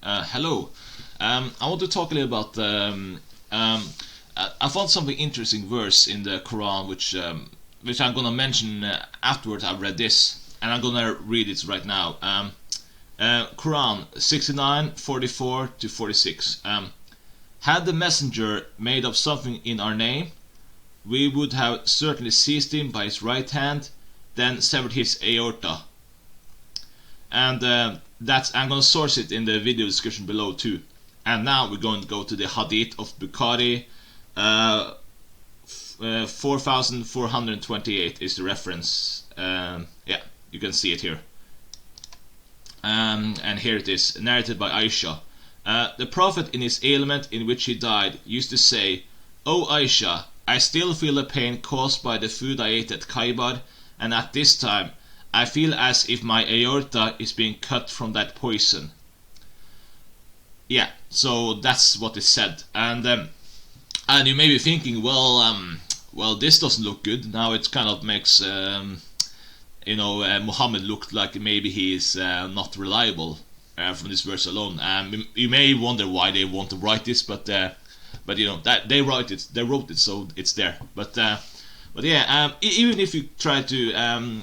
Hello. I want to talk a little about. I found something interesting verse in the Quran, which I'm gonna mention afterwards. I've read this, and I'm gonna read it right now. Quran 69:44 to 46. Had the messenger made up something in our name, we would have certainly seized him by his right hand, then severed his aorta. And I'm going to source it in the video description below too. And now we're going to go to the hadith of Bukhari. 4428 is the reference. Yeah, you can see it here. And here it is, narrated by Aisha. The Prophet, in his ailment in which he died, used to say, "O Aisha, I still feel the pain caused by the food I ate at Khaybar, and at this time I feel as if my aorta is being cut from that poison." Yeah, so that's what is said. And you may be thinking, well, this doesn't look good. Now it kind of makes Muhammad look like maybe he is not reliable from this verse alone. You may wonder why they want to write this, but that they wrote it, so it's there. But yeah, even if you try to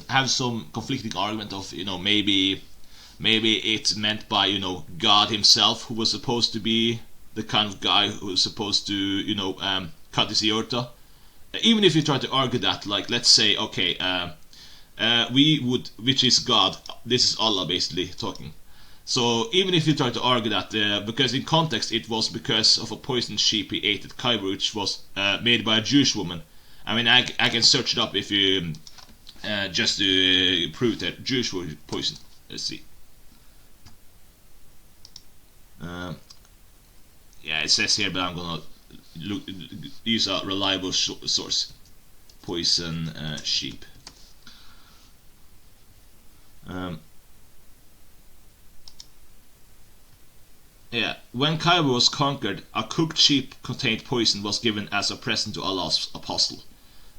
have some conflicting argument of maybe it's meant by God himself, who was supposed to be the kind of guy who was supposed to cut his aorta. Even if you try to argue that, like, let's say, okay, we would, which is God, this is Allah basically talking. So even if you try to argue that, because in context it was because of a poisoned sheep he ate at Khyber, which was made by a Jewish woman. I mean, I can search it up if you just to prove that Jewish poison. Let's see. Yeah, it says here, but I'm gonna use a reliable source. Poison sheep. Yeah, when Khyber was conquered, a cooked sheep contained poison was given as a present to Allah's apostle.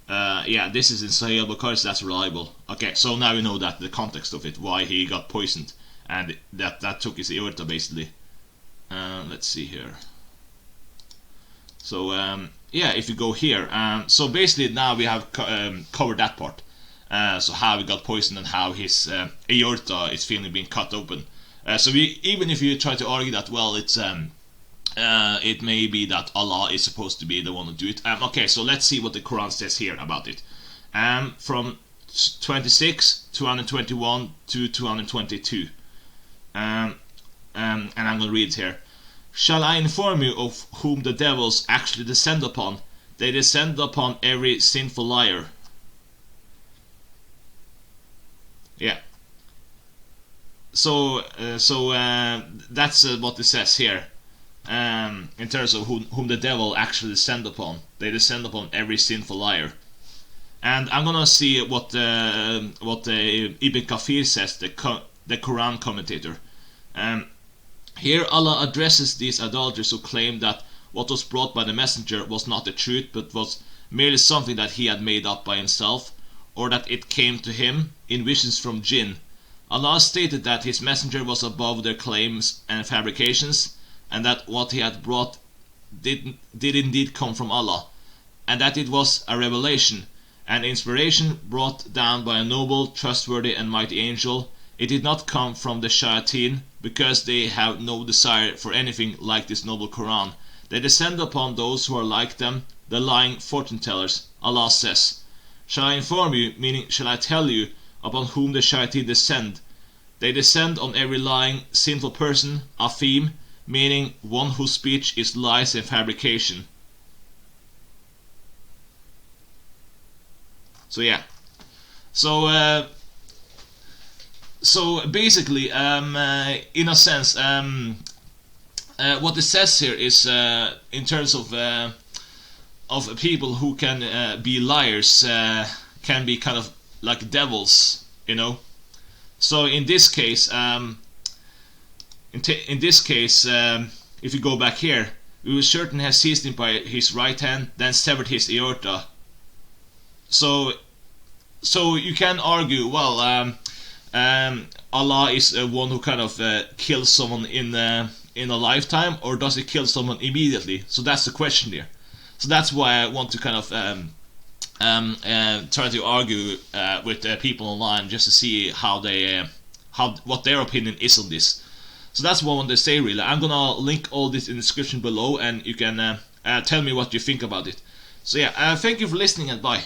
Yeah, this is in Sahih al-Bukhari, so that's reliable. Okay, so now we know that the context of it, why he got poisoned, and that took his aorta basically. Let's see here. So yeah, if you go here, so basically now we have covered that part. So how he got poisoned and how his aorta is feeling being cut open. So even if you try to argue that, well, it's it may be that Allah is supposed to be the one to do it. Okay, so let's see what the Quran says here about it. From 26, 221 to 222. And I'm going to read it here. Shall I inform you of whom the devils actually descend upon? They descend upon every sinful liar. Yeah. So that's what it says here. In terms of whom the devil actually descend upon, they descend upon every sinful liar. And I'm gonna see what Ibn Kathir says, the Quran commentator. Here Allah addresses these idolaters who claim that what was brought by the messenger was not the truth, but was merely something that he had made up by himself, or that it came to him in visions from jinn. Allah stated that his messenger was above their claims and fabrications, and that what he had brought did indeed come from Allah, and that it was a revelation, an inspiration brought down by a noble, trustworthy and mighty angel. It did not come from the shayateen, because they have no desire for anything like this noble Quran. They descend upon those who are like them, the lying fortune tellers. Allah says, "Shall I inform you," meaning shall I tell you, upon whom the shayateen descend? They descend on every lying, sinful person, afim, meaning one whose speech is lies and fabrication. So yeah, so basically, in a sense, what it says here is in terms of people who can be liars, can be kind of like devils, So in this case, if you go back here, we will certainly have seized him by his right hand, then severed his aorta. So you can argue, well, Allah is one who kind of kills someone in a lifetime, or does he kill someone immediately? So that's the question here. So that's why I want to kind of try to argue with people online, just to see how what their opinion is on this. So that's what I want to say, really. I'm gonna link all this in the description below, and you can tell me what you think about it. So yeah, thank you for listening, and bye.